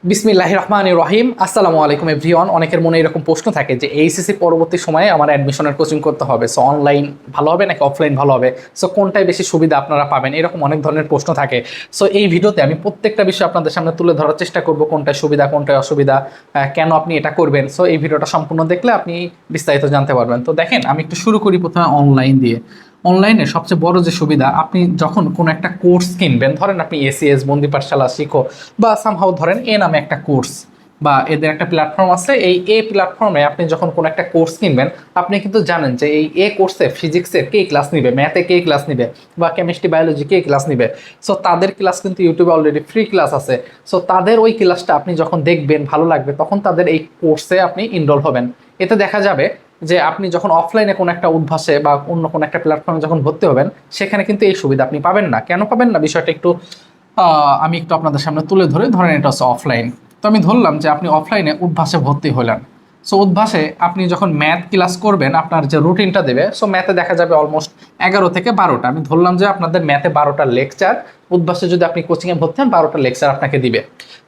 বিসমিল্লাহির রহমানির রহিম। আসসালামু আলাইকুম এভরিওয়ান। অনেকের মনে এরকম প্রশ্ন থাকে যে এইচএসসি পরবর্তী সময়ে আমার অ্যাডমিশনের কোচিং করতে হবে, সো অনলাইন ভালো হবে নাকি অফলাইন ভালো হবে, সো কোনটায় বেশি সুবিধা আপনারা পাবেন, এরকম অনেক ধরনের প্রশ্ন থাকে। সো এই ভিডিওতে আমি প্রত্যেকটা বিষয় আপনাদের সামনে তুলে ধরার চেষ্টা করব, কোনটায় সুবিধা কোনটায় অসুবিধা, কেন আপনি এটা করবেন। সো এই ভিডিওটা সম্পূর্ণ দেখলে আপনি বিস্তারিত জানতে পারবেন। তো দেখেন, আমি একটু শুরু করি প্রথমে অনলাইন দিয়ে। অনলাইনে সবচেয়ে বড় যে সুবিধা, আপনি যখন কোনো একটা কোর্স কিনবেন, ধরেন আপনি এসিএস বন্দি পাঠশালা শিখো বা সামহাও ধরেন এ নামে একটা কোর্স বা এদের একটা প্ল্যাটফর্ম আছে, এই এ প্ল্যাটফর্মে আপনি যখন কোনো একটা কোর্স কিনবেন, আপনি কিন্তু জানেন যে এই এ কোর্সে ফিজিক্সের কে ক্লাস নিবে, ম্যাথে কে ক্লাস নিবে বা কেমিস্ট্রি বায়োলজি কে ক্লাস নিবে। সো তাদের ক্লাস কিন্তু ইউটিউবে অলরেডি ফ্রি ক্লাস আছে। সো তাদের ওই ক্লাসটা আপনি যখন দেখবেন ভালো লাগবে, তখন তাদের এই কোর্সে আপনি ইনরোল হবেন। এতে দেখা যাবে যে আপনি যখন অফলাইনে কোনো একটা উদ্ভাসে বা অন্য কোনো একটা প্ল্যাটফর্মে যখন ভর্তি হবেন, সেখানে কিন্তু এই সুবিধা আপনি পাবেন না। কেন পাবেন না, বিষয়টা একটু আমি একটু আপনাদের সামনে তুলে ধরেন এটা হচ্ছে অফলাইন। তো আমি ধরলাম যে আপনি অফলাইনে উদ্ভাসে ভর্তি হলেন। সো উদ্ভাসে আপনি যখন ম্যাথ ক্লাস করবেন, আপনার যে রুটিনটা দেবে, সো ম্যাথে দেখা যাবে অলমোস্ট 11 থেকে 12টা। আমি ধরলাম যে আপনাদের ম্যাথে 12টা লেকচার, উদ্ভাসে যদি আপনি কোচিংয়ে ভর্তি হন 12টা লেকচার আপনাকে দিবে।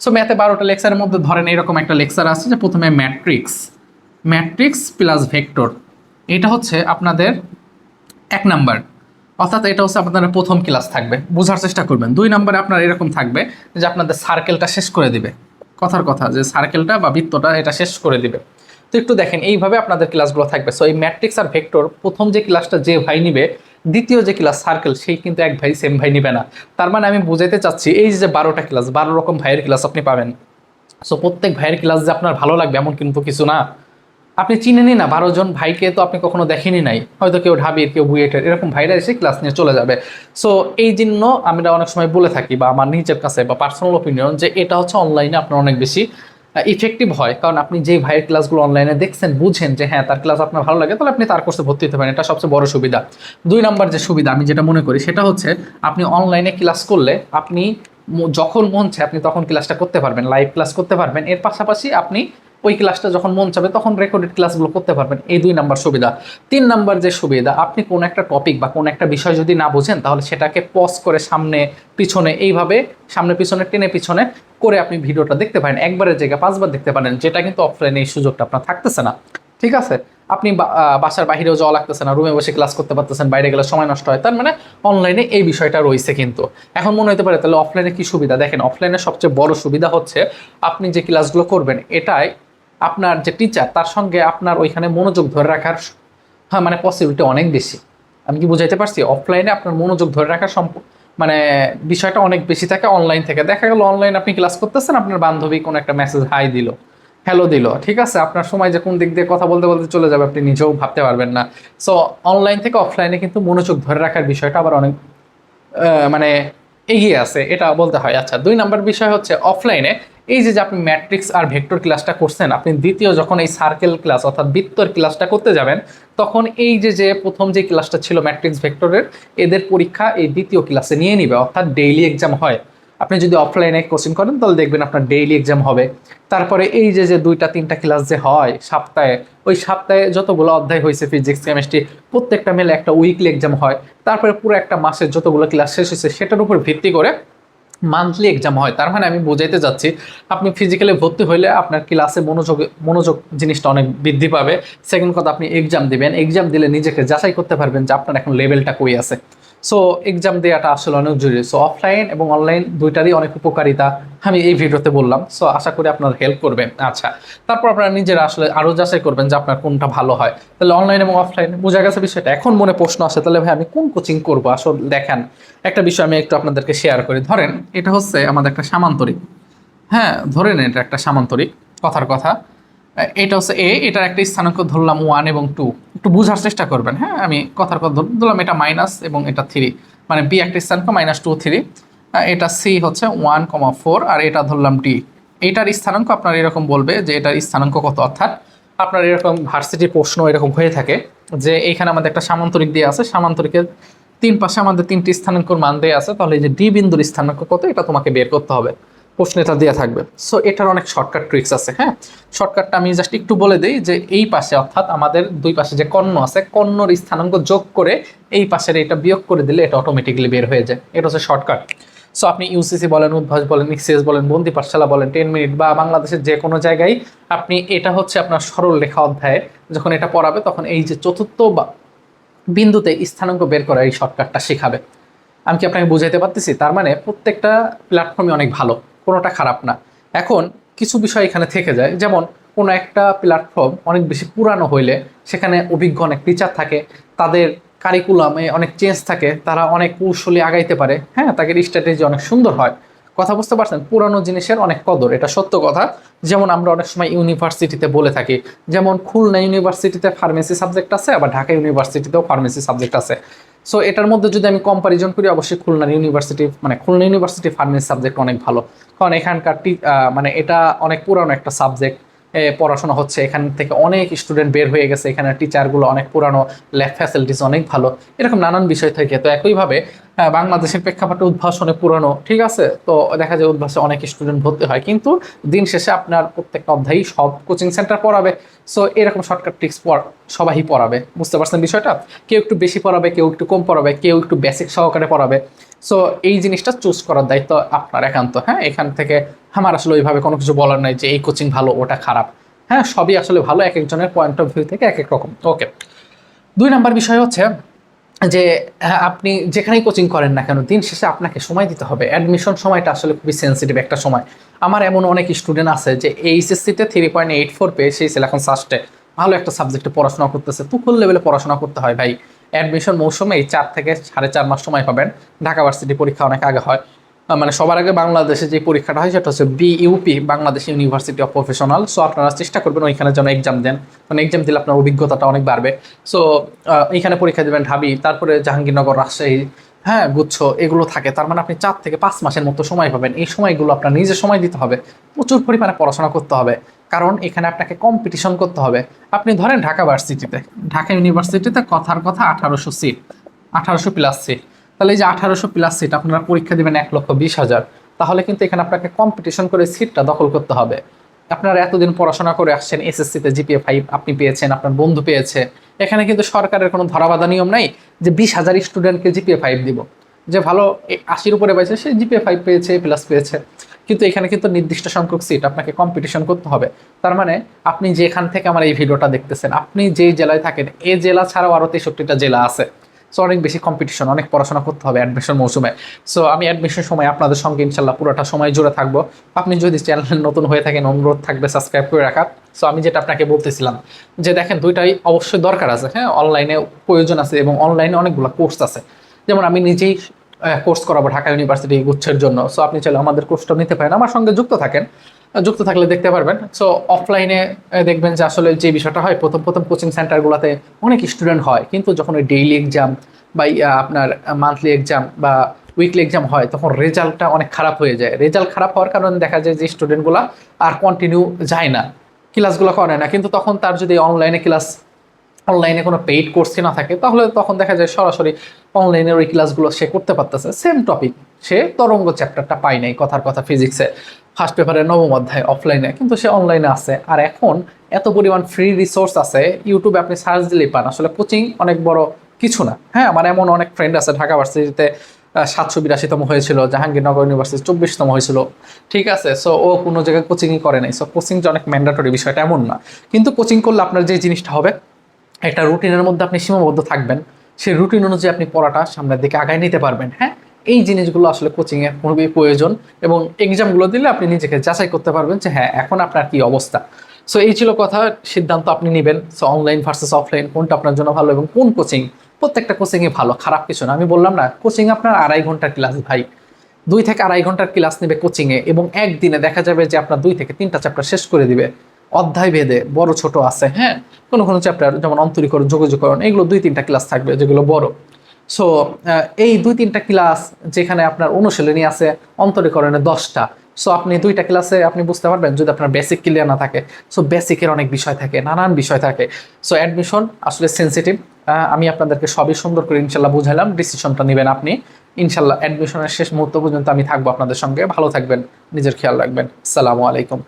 সো ম্যাথে 12টা লেকচারের মধ্যে ধরেন এরকম একটা লেকচার আছে যে প্রথমে ম্যাট্রিক্স, ম্যাট্রিক্স প্লাস ভেক্টর, এটা হচ্ছে আপনাদের 1 নাম্বার। অর্থাৎ এটা হচ্ছে আপনাদের প্রথম ক্লাস থাকবে, বোঝার চেষ্টা করবেন। 2 নম্বরে আপনার এরকম থাকবে যে আপনাদের সার্কেলটা শেষ করে দিবে, কথার কথা যে সার্কেলটা বা বৃত্তটা এটা শেষ করে দিবে। তো একটু দেখেন এইভাবে আপনাদের ক্লাসগুলো থাকবে। সো এই ম্যাট্রিক্স আর ভেক্টর প্রথম যে ক্লাসটা যে ভাই নিবে, দ্বিতীয় যে ক্লাস সার্কেল সেই কিন্তু এক ভাই সেম ভাই নিবে না। তার মানে আমি বুঝাইতে চাচ্ছি এই যে 12টা ক্লাস, 12 রকম ভাইয়ের ক্লাস আপনি পাবেন। সো প্রত্যেক ভাইয়ের ক্লাস যে আপনার ভালো লাগবে এমন কিন্তু কিছু না। আপনি চিনেনই না 12 জন ভাইকে, তো আপনি কখনো দেখেনি নাই, হয়তো কেউ ঢাবির কেউ বুয়েটের এরকম ভাইরা এসে ক্লাস নিয়ে চলে যাবে। সো এই জন্য আমরা অনেক সময় বলে থাকি বা আমার নিজের কাছে বা পার্সোনাল ওপিনিয়ন, যে এটা হচ্ছে অনলাইনে আপনার অনেক বেশি ইফেক্টিভ হয়। কারণ আপনি যেই ভাইয়ের ক্লাসগুলো অনলাইনে দেখছেন, বুঝেন যে হ্যাঁ তার ক্লাস আপনার ভালো লাগে, তাহলে আপনি তার কোর্সে ভর্তি হতে পারেন। এটা সবচেয়ে বড় সুবিধা। 2 নম্বর যে সুবিধা আমি যেটা মনে করি, সেটা হচ্ছে আপনি অনলাইনে ক্লাস করলে আপনি যখন মন চায় আপনি তখন ক্লাসটা করতে পারবেন, লাইভ ক্লাস করতে পারবেন। এর পাশাপাশি আপনি ওই ক্লাসটা যখন মন চাবে তখন রেকর্ডেড ক্লাসগুলো করতে পারবেন। এই 2 নম্বর সুবিধা। 3 নম্বর যে সুবিধা, আপনি কোনো একটা টপিক বা কোনো একটা বিষয় যদি না বোঝেন, তাহলে সেটাকে পজ করে সামনে পিছনে এইভাবে সামনে পিছনে টেনে পিছনে করে আপনি ভিডিওটা দেখতে পারেন, একবারের জায়গায় 5বার দেখতে পারেন, যেটা কিন্তু অফলাইনে এই সুযোগটা আপনার থাকতেছে না। ঠিক আছে, আপনি বাসার বাইরেও যাওয়া লাগতেছে না, রুমে বসে ক্লাস করতে পারতেছেন, বাইরে গেলে সময় নষ্ট হয়। তার মানে অনলাইনে এই বিষয়টা রয়েছে। কিন্তু এখন মনে হতে পারে তাহলে অফলাইনে কি সুবিধা, দেখেন অফলাইনে সবচেয়ে বড় সুবিধা হচ্ছে আপনি যে ক্লাসগুলো করবেন, এটাই আপনার যে টিচার তার সঙ্গে আপনার ওইখানে মনোযোগ ধরে রাখার মানে পসিবিলিটি অনেক বেশি। আমি কি বুঝাইতে পারছি? অফলাইনে আপনার মনোযোগ ধরে রাখার মানে বিষয়টা অনেক বেশি থাকে। অনলাইন থেকে দেখা গেল অনলাইন আপনি ক্লাস করতেছেন, আপনার বান্ধবী কোনো একটা মেসেজ হাই দিল, হ্যালো দিল, ঠিক আছে, আপনার সময় যে কোন দিক দিয়ে কথা বলতে বলতে চলে যাবে আপনি নিজেও ভাবতে পারবেন না। সো অনলাইন থেকে অফলাইনে কিন্তু মনোযোগ ধরে রাখার বিষয়টা আবার অনেক মানে এগিয়ে আছে, এটা বলতে হয়। আচ্ছা, 2 নম্বর বিষয় হচ্ছে অফলাইনে এই যে আপনি ম্যাট্রিক্স আর ভেক্টর ক্লাসটা করছেন, আপনি দ্বিতীয় যখন এই সার্কেল ক্লাস অর্থাৎ বৃত্তর ক্লাসটা করতে যাবেন, তখন এই যে প্রথম যে ক্লাসটা ছিল ম্যাট্রিক্স ভেক্টরের, এদের পরীক্ষা এই দ্বিতীয় ক্লাসে নিয়ে নিবে, অর্থাৎ ডেইলি এক্সাম হয়। আপনি যদি অফলাইনে কোচিং করেন তাহলে দেখবেন আপনার ডেইলি এক্সাম হবে। তারপরে এই যে 2টা 3টা ক্লাস যে হয় সপ্তাহে, ওই সপ্তাহে যতগুলো অধ্যায় হয়েছে ফিজিক্স কেমিস্ট্রি প্রত্যেকটা মিলে একটা উইকলি এক্সাম হয়। তারপরে পুরো একটা মাসের যতগুলো ক্লাস শেষ হয়েছে সেটার উপর ভিত্তি করে মান্থলি এক্সাম হয়। তার মানে আমি বোঝাইতে যাচ্ছি, আপনি ফিজিক্যালি ভর্তি হইলে আপনার ক্লাসে মনোযোগ জিনিসটা অনেক বৃদ্ধি পাবে। সেকেন্ড কথা, আপনি এক্সাম দিবেন, এক্সাম দিলে নিজেকে যাচাই করতে পারবেন যে আপনার এখন লেভেলটা কই আছে। সো এক্সাম দেওয়াটা আসলে অনেক জরুরি। সো অফলাইন এবং অনলাইন দুইটারই অনেক উপকারিতা আমি এই ভিডিওতে বললাম। সো আশা করি আপনার হেল্প করবে। আচ্ছা, তারপর আপনারা নিজেরা আসলে আরও যাচাই করবেন যে আপনার কোনটা ভালো হয়। তাহলে অনলাইন এবং অফলাইন বোঝা গেছে বিষয়টা। এখন মনে প্রশ্ন আসে, তাহলে ভাই আমি কোন কোচিং করবো? আসলে দেখেন, একটা বিষয় আমি একটু আপনাদেরকে শেয়ার করি। ধরেন এটা হচ্ছে আমাদের একটা সামান্তরিক, হ্যাঁ ধরে নেন এটা একটা সামান্তরিক, কথার কথা। এটা হচ্ছে এ, এটার একটা স্থানাঙ্ক ধরলাম 1 এবং 2। একটু বোঝার চেষ্টা করবেন, হ্যাঁ আমি কথার কথা ধরলাম এটা মাইনাস এবং এটা 3, মানে বি একটা স্থানাঙ্ক -2 3। এটা সি হচ্ছে 1,4 আর এটা ধরলাম ডি। এইটার স্থানাঙ্ক আপনার এরকম বলবে যে এটার স্থানাঙ্ক কত। অর্থাৎ আপনার এরকম ভার্সিটি প্রশ্ন এরকম হয়ে থাকে যে এইখানে আমাদের একটা সামান্তরিক দিয়ে আছে, সামান্তরিকের 3 পাশে আমাদের 3টি স্থানাঙ্কর মান দেওয়া আছে, তাহলে এই যে ডি বিন্দুর স্থানাঙ্ক কত এটা তোমাকে বের করতে হবে, প্রশ্নে এটা দেওয়া থাকবে। সো এটার অনেক শর্টকাট ট্রিক্স আছে। হ্যাঁ, শর্টকাটটা আমি জাস্ট একটু বলে দিই যে এই পাশে অর্থাৎ আমাদের 2 পাশে যে কর্ণ আছে, কর্ণর স্থানাঙ্ক যোগ করে এই পাশের এটা বিয়োগ করে দিলে এটা অটোমেটিক্যালি বের হয়ে যায়। এটা হচ্ছে শর্টকাট। সো আপনি ইউসিসি বলেন, উদ্ভাস বলেন, ইসিএস বলেন, বন্দি পাঠশালা বলেন, 10 মিনিট বা বাংলাদেশের যে কোনো জায়গায় আপনি এটা হচ্ছে আপনার সরল রেখা অধ্যায়ে যখন এটা পড়াবে তখন এই যে চতুর্থ বিন্দুতে স্থানাঙ্ক বের করা এই শর্টকাটটা শেখাবে। আমি কি আপনাকে বুঝাইতে পারতেছি? তার মানে প্রত্যেকটা প্ল্যাটফর্মই অনেক ভালো, কোনোটা খারাপ না। এখন কিছু বিষয় এখানে থেকে যায়, যেমন কোনো একটা প্ল্যাটফর্ম অনেক বেশি পুরানো হইলে সেখানে অভিজ্ঞ অনেক টিচার থাকে, তাদের কারিকুলামে অনেক চেঞ্জ থাকে, তারা অনেক কৌশলী আগাইতে পারে, হ্যাঁ, তাদের স্ট্র্যাটেজি অনেক সুন্দর হয়। কথা বুঝতে পারছেন? পুরানো জিনিসের অনেক কদর, এটা সত্য কথা। যেমন আমরা অনেক সময় ইউনিভার্সিটিতে বলে থাকি, যেমন খুলনা ইউনিভার্সিটিতে ফার্মেসি সাবজেক্ট আছে, আবার ঢাকা ইউনিভার্সিটিতেও ফার্মেসি সাবজেক্ট আছে। সো এটার মধ্যে যদি আমি কম্পারিজন করি, অবশ্যই খুলনা ইউনিভার্সিটি ফার্মেসি সাবজেক্ট অনেক ভালো, কারণ এখানকার মানে এটা অনেক পুরানো একটা সাবজেক্ট, পড়াশোনা হচ্ছে, এখান থেকে অনেক স্টুডেন্ট বের হয়ে গেছে, এখানে টিচারগুলো অনেক পুরানো, ল্যাব ফ্যাসিলিটিস অনেক ভালো, এরকম নানান বিষয় থেকে। তো একইভাবে বাংলাদেশের প্রেক্ষাপটে উদ্ভাস অনেক পুরানো, ঠিক আছে, তো দেখা যায় উদ্ভাসে অনেক স্টুডেন্ট ভর্তি হয়, কিন্তু দিন শেষে আপনার প্রত্যেকটা অধ্যায়ই সব কোচিং সেন্টার পড়াবে। সো এরকম শর্টকাট ট্রিক্স সবাই পড়াবে, বুঝতে পারছেন বিষয়টা? কেউ একটু বেশি পড়াবে, কেউ একটু কম পড়াবে, কেউ একটু বেসিক সহকারে পড়াবে। সো এই জিনিসটা চুজ করার দায়িত্ব আপনার একান্ত। হ্যাঁ, এখান থেকে আমার আসলে ওইভাবে কোনো কিছু বলার নাই যে এই কোচিং ভালো ওটা খারাপ। হ্যাঁ, সবই আসলে ভালো, এক একজনের পয়েন্ট অফ ভিউ থেকে এক এক রকম। ওকে, 2 নাম্বার বিষয় হচ্ছে যে আপনি যেখানেই কোচিং করেন না কেন, দিন শেষে আপনাকে সময় দিতে হবে। অ্যাডমিশন সময়টা আসলে খুবই সেন্সিটিভ একটা সময়। আমার এমন অনেক স্টুডেন্ট আছে যে এইচএসসিতে 3.84 পেয়ে সেই এখন সাস্টে ভালো একটা সাবজেক্টে পড়াশোনা করতেছে, তুখুল লেভেলে পড়াশোনা করতে হয় ভাই। অ্যাডমিশন মৌসুমে এই 4 থেকে 4.5 মাস সময় পাবেন। ঢাকা ভার্সিটি পরীক্ষা অনেক আগে হয়, মানে সবার আগে বাংলাদেশে যে পরীক্ষাটা হয় সেটা হচ্ছে BUP, Bangladesh university of professional. So আপনারা চেষ্টা করবেন ওইখানে যেন এক্সাম দেন, মানে এক্সাম দিলে আপনার অভিজ্ঞতাটা অনেক বাড়বে। সো এইখানে পরীক্ষা দেবেন ঢাবি, তারপরে জাহাঙ্গীরনগর, রাজশাহী, হ্যাঁ, গুচ্ছ, এগুলো থাকে। তার মানে আপনি 4 থেকে 5 মাসের মতো সময় পাবেন। এই সময়গুলো আপনার নিজে সময় দিতে হবে, প্রচুর পরিমাণে পড়াশোনা করতে হবে, কারণ এখানে আপনাকে কম্পিটিশন করতে হবে। আপনি ধরেন ঢাকা ইউনিভার্সিটিতে কথার কথা 1800 সিট, 1800 প্লাস সিট। তাহলে এই যে 1800 প্লাস সিট, আপনারা পরীক্ষা দেবেন 1,20,000, তাহলে কিন্তু এখানে আপনাকে কম্পিটিশন করে সিটটা দখল করতে হবে। আপনারা এতদিন পড়াশোনা করে আসছেন, এসএসসিতে জিপিএ 5 আপনি পেয়েছেন, আপনার বন্ধু পেয়েছে, এখানে কিন্তু সরকারের কোনো ধরাবাধা নিয়ম নাই যে 20,000 স্টুডেন্টকে জিপিএ 5 দিব। যে ভালো 80-র উপরে পাইছে সে জিপিএ 5 পেয়েছে, প্লাস পেয়েছে, কিন্তু এখানে কিন্তু নির্দিষ্ট সংখ্যক সিট, আপনাকে কম্পিটিশন করতে হবে। তার মানে আপনি যেখান থেকে আমার এই ভিডিওটা দেখতেছেন, আপনি যেই জেলায় থাকেন, এই জেলা ছাড়াও আরও 63টা জেলা আছে। সো অনেক বেশি কম্পিটিশন, অনেক পড়াশোনা করতে হবে অ্যাডমিশন মৌসুমে। সো আমি অ্যাডমিশন সময় আপনাদের সঙ্গে ইনশাল্লাহ পুরোটা সময় জুড়ে থাকবো। আপনি যদি চ্যানেল নতুন হয়ে থাকেন, অনুরোধ থাকবে সাবস্ক্রাইব করে রাখা। সো আমি যেটা আপনাকে বলতেছিলাম যে দেখেন, দুইটাই অবশ্যই দরকার আছে, হ্যাঁ, অনলাইনে প্রয়োজন আছে এবং অনলাইনে অনেকগুলো কোর্স আছে। যেমন আমি নিজেই কোর্স করাবো ঢাকা ইউনিভার্সিটি গুচ্ছের জন্য। সো আপনি চাইলে আমাদের কোর্সটা নিতে পারেন, আমার সঙ্গে যুক্ত থাকেন, যুক্ত থাকলে দেখতে পারবেন। সো অফলাইনে দেখবেন যে আসলে যে বিষয়টা হয়, প্রথম প্রথম কোচিং সেন্টারগুলোতে অনেক স্টুডেন্ট হয়, কিন্তু যখন ওই ডেইলি এক্সাম বা আপনার মান্থলি এক্সাম বা উইকলি এক্সাম হয়, তখন রেজাল্টটা অনেক খারাপ হয়ে যায়। রেজাল্ট খারাপ হওয়ার কারণে দেখা যায় যে স্টুডেন্টগুলো আর কন্টিনিউ যায় না, ক্লাসগুলো করে না। কিন্তু তখন তার যদি অনলাইনে কোনো পেইড কোর্স না থাকে, তাহলে তখন দেখা যায় সরাসরি অনলাইনের ওই ক্লাসগুলো সে করতে পারতেছে, সেম টপিক, সে তরঙ্গ চ্যাপ্টারটা পায় নাই, কথার কথা ফিজিক্সে ফার্স্ট পেপারের 9ম অধ্যায় অফলাইনে, কিন্তু সে অনলাইনে আছে। আর এখন এত পরিমাণ ফ্রি রিসোর্স আছে, ইউটিউবে আপনি সার্চ দিলেই পান। আসলে কোচিং অনেক বড় কিছু না। হ্যাঁ, আমার এমন অনেক ফ্রেন্ড আছে, ঢাকা ভার্সিটিতে 782তম হয়েছিল, জাহাঙ্গীরনগর ইউনিভার্সিটি 24তম হয়েছিল, ঠিক আছে। সো ও কোনো জায়গায় কোচিংই করে নাই। সো কোচিং যে অনেক ম্যান্ডেটরি বিষয়টা এমন না, কিন্তু কোচিং করলে আপনার যে জিনিসটা হবে, একটা রুটিনের মধ্যে আপনি সীমাবদ্ধ থাকবেন, সেই রুটিন অনুযায়ী আপনি পড়াটা সামনের দিকে আগায় নিতে পারবেন। হ্যাঁ, এই জিনিসগুলো আসলে কোচিংয়ের খুবই প্রয়োজন, এবং এক্সামগুলো দিলে আপনি নিজেকে যাচাই করতে পারবেন যে হ্যাঁ, এখন আপনার কি অবস্থা। সো এই ছিল কথা, সিদ্ধান্ত আপনি নেবেন। সো অনলাইন ভার্সেস অফলাইন কোনটা আপনার জন্য ভালো, এবং কোন কোচিং, প্রত্যেকটা কোচিংই ভালো, খারাপ কিছু না। আমি বললাম না, কোচিং আপনার 2.5 ঘন্টার ক্লাস ভাই, 2 থেকে 2.5 ঘন্টার ক্লাস নেবে কোচিংয়ে, এবং একদিনে দেখা যাবে যে আপনার 2 থেকে 3টা চ্যাপ্টার শেষ করে দিবে। অধ্যায় ভেদে বড় ছোট আছে, হ্যাঁ, কোনো কোনো চ্যাপ্টার যেমন অন্তরীকরণ, যোগাযোগকরণ, এগুলো 2-3টা ক্লাস থাকবে যেগুলো বড়। সো এই 2-3টা ক্লাস, যেখানে আপনার অনুশীলনী আছে অন্তরীকরণে 10টা। সো আপনি 2টা ক্লাসে আপনি বুঝতে পারবেন, যদি আপনার বেসিক ক্লিয়ার না থাকে। সো বেসিকের অনেক বিষয় থাকে, নানান বিষয় থাকে। সো অ্যাডমিশন আসলে সেন্সিটিভ। আমি আপনাদেরকে সবই সুন্দর করে ইনশাল্লাহ বুঝাইলাম, ডিসিশনটা নেবেন আপনি ইনশাল্লাহ। অ্যাডমিশনের শেষ মুহূর্ত পর্যন্ত আমি থাকবো আপনাদের সঙ্গে। ভালো থাকবেন, নিজের খেয়াল রাখবেন। আসসালামু আলাইকুম।